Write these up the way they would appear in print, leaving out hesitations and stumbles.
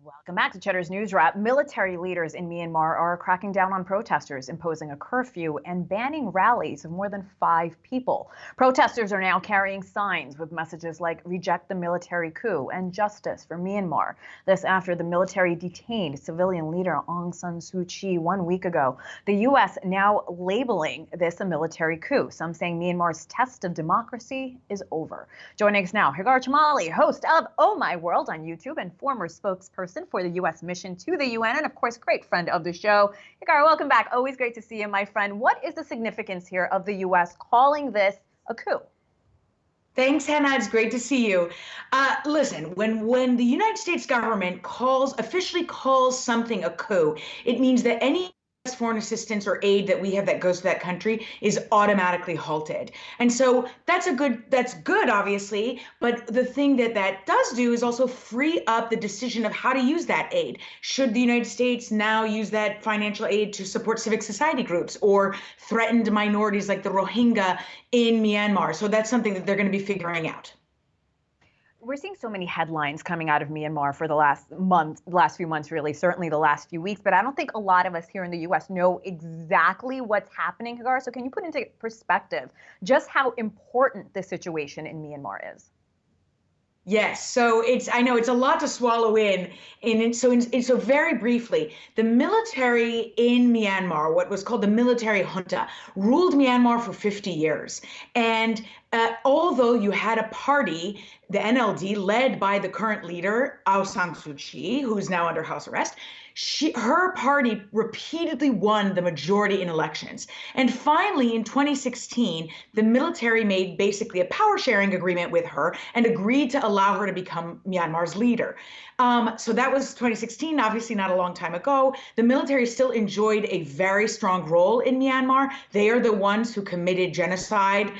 Welcome back to Cheddar's News Wrap. Military leaders in Myanmar are cracking down on protesters, imposing a curfew and banning rallies of more than 5 people. Protesters are now carrying signs with messages like "Reject the military coup" and "Justice for Myanmar." This after the military detained civilian leader Aung San Suu Kyi 1 week ago. The U.S. now labeling this a military coup, some saying Myanmar's test of democracy is over. Joining us now, Hagar Chemali, host of Oh My World on YouTube and former spokesperson for the U.S. mission to the UN, and of course, great friend of the show. Hagar, welcome back. Always great to see you, my friend. What is the significance here of the U.S. calling this a coup? Thanks, Hannah. It's great to see you. Listen, when the United States government officially calls something a coup, it means that any foreign assistance or aid that we have that goes to that country is automatically halted. And so that's good, obviously. But the thing that does do is also free up the decision of how to use that aid. Should the United States now use that financial aid to support civic society groups or threatened minorities like the Rohingya in Myanmar? So that's something that they're going to be figuring out. We're seeing so many headlines coming out of Myanmar for the last few months, really, certainly the last few weeks. But I don't think a lot of us here in the U.S. know exactly what's happening, Hagar. So can you put into perspective just how important the situation in Myanmar is? Yes, so I know it's a lot to swallow in. So very briefly, the military in Myanmar, what was called the military junta, ruled Myanmar for 50 years. And although you had a party, the NLD, led by the current leader, Aung San Suu Kyi, who's now under house arrest, her party repeatedly won the majority in elections. And finally, in 2016, the military made basically a power sharing agreement with her and agreed to allow her to become Myanmar's leader. So that was 2016, obviously not a long time ago. The military still enjoyed a very strong role in Myanmar. They are the ones who committed genocide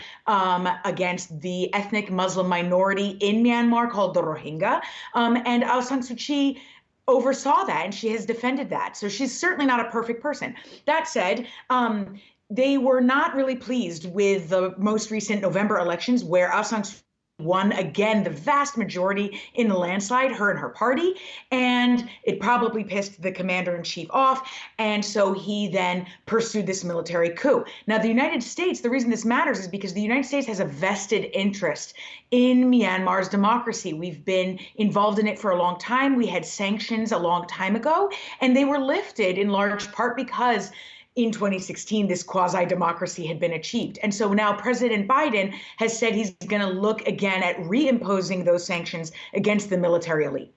against the ethnic Muslim minority in Myanmar called the Rohingya. And Aung San Suu Kyi oversaw that, and she has defended that. So she's certainly not a perfect person. That said, they were not really pleased with the most recent November elections, where Aung San Suu Kyi won again the vast majority in the landslide, her and her party, and it probably pissed the commander-in-chief off, and so he then pursued this military coup. Now, the United States, the reason this matters is because the United States has a vested interest in Myanmar's democracy. We've been involved in it for a long time. We had sanctions a long time ago, and they were lifted in large part because in 2016, this quasi-democracy had been achieved. And so now President Biden has said he's going to look again at reimposing those sanctions against the military elite.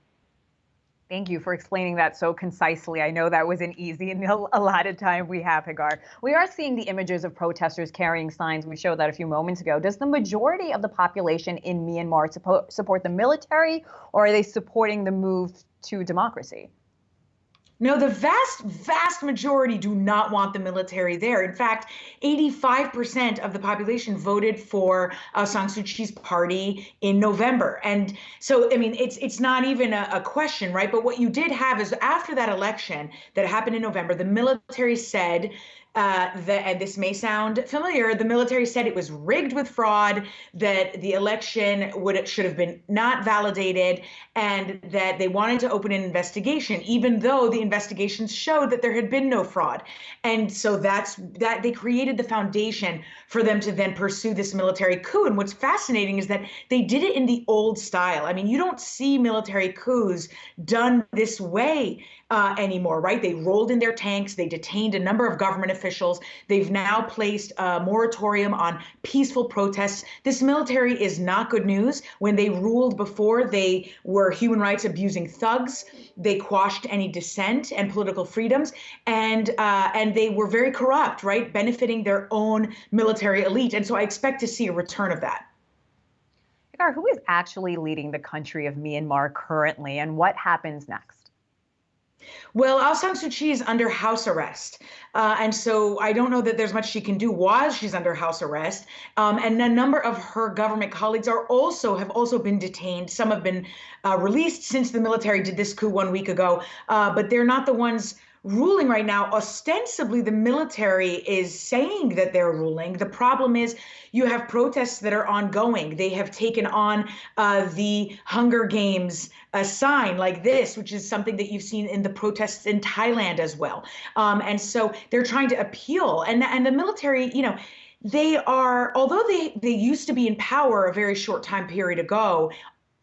Thank you for explaining that so concisely. I know that wasn't easy in the allotted time we have, Hagar. We are seeing the images of protesters carrying signs. We showed that a few moments ago. Does the majority of the population in Myanmar support the military, or are they supporting the move to democracy? No, the vast majority do not want the military there. In fact, 85% of the population voted for Aung San Suu Kyi's party in November. And so, I mean, it's not even a question, right? But what you did have is after that election that happened in November, the military said, and this may sound familiar, the military said it was rigged with fraud, that the election should have been not validated, and that they wanted to open an investigation, even though the investigations showed that there had been no fraud. And so that they created the foundation for them to then pursue this military coup. And what's fascinating is that they did it in the old style. I mean, you don't see military coups done this way anymore, right? They rolled in their tanks. They detained a number of government officials. They've now placed a moratorium on peaceful protests. This military is not good news. When they ruled before, they were human rights abusing thugs. They quashed any dissent and political freedoms, and they were very corrupt, right? Benefiting their own military elite. And so I expect to see a return of that. Hagar, who is actually leading the country of Myanmar currently, and what happens next? Well, Aung San Suu Kyi is under house arrest. And so I don't know that there's much she can do while she's under house arrest. And a number of her government colleagues have also been detained. Some have been released since the military did this coup 1 week ago, but they're not the ones ruling right now. Ostensibly, the military is saying that they're ruling. The problem is you have protests that are ongoing. They have taken on the Hunger Games sign like this, which is something that you've seen in the protests in Thailand as well. And so they're trying to appeal. And the military, they are, although they used to be in power a very short time period ago,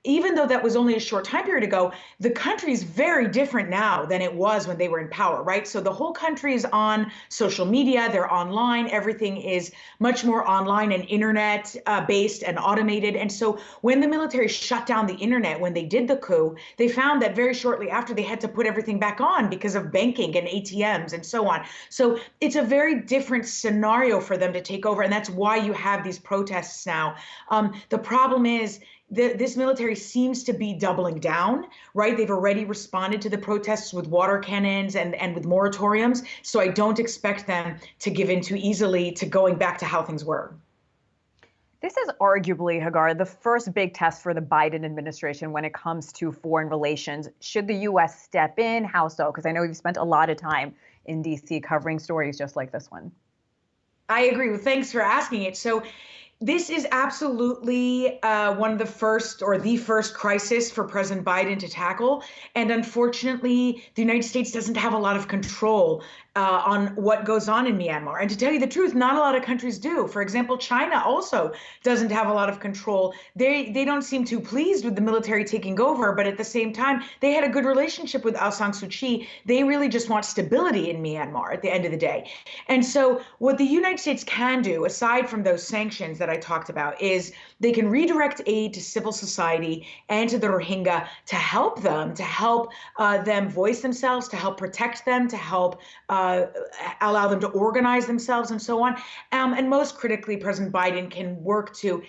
even though that was only a short time period ago, the country is very different now than it was when they were in power, right? So the whole country is on social media, they're online, everything is much more online and internet based and automated. And so when the military shut down the internet, when they did the coup, they found that very shortly after they had to put everything back on because of banking and ATMs and so on. So it's a very different scenario for them to take over. And that's why you have these protests now. The problem is, this military seems to be doubling down, right? They've already responded to the protests with water cannons and with moratoriums. So I don't expect them to give in too easily to going back to how things were. This is arguably, Hagar, the first big test for the Biden administration when it comes to foreign relations. Should the U.S. step in? How so? Because I know you've spent a lot of time in D.C. covering stories just like this one. I agree. Well, thanks for asking it. So this is absolutely one of the first or the first crisis for President Biden to tackle. And unfortunately, the United States doesn't have a lot of control on what goes on in Myanmar. And to tell you the truth, not a lot of countries do. For example, China also doesn't have a lot of control. They don't seem too pleased with the military taking over, but at the same time, they had a good relationship with Aung San Suu Kyi. They really just want stability in Myanmar at the end of the day. And so what the United States can do, aside from those sanctions that I talked about, is they can redirect aid to civil society and to the Rohingya to help them voice themselves, to help protect them, to help allow them to organize themselves and so on. And most critically, President Biden can work to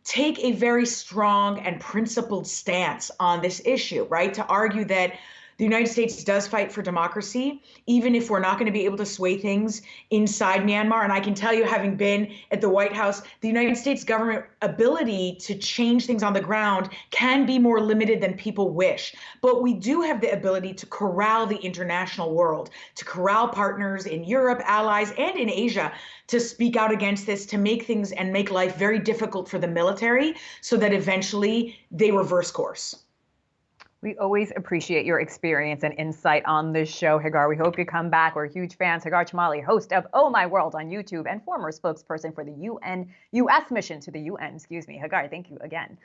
take a very strong and principled stance on this issue, right? To argue that the United States does fight for democracy, even if we're not going to be able to sway things inside Myanmar. And I can tell you, having been at the White House, the United States government ability to change things on the ground can be more limited than people wish. But we do have the ability to corral the international world, to corral partners in Europe, allies, and in Asia to speak out against this, to make things and make life very difficult for the military so that eventually they reverse course. We always appreciate your experience and insight on this show, Hagar. We hope you come back. We're huge fans. Hagar Chemali, host of Oh My World on YouTube and former spokesperson for the U.S. mission to the UN. Hagar, thank you again.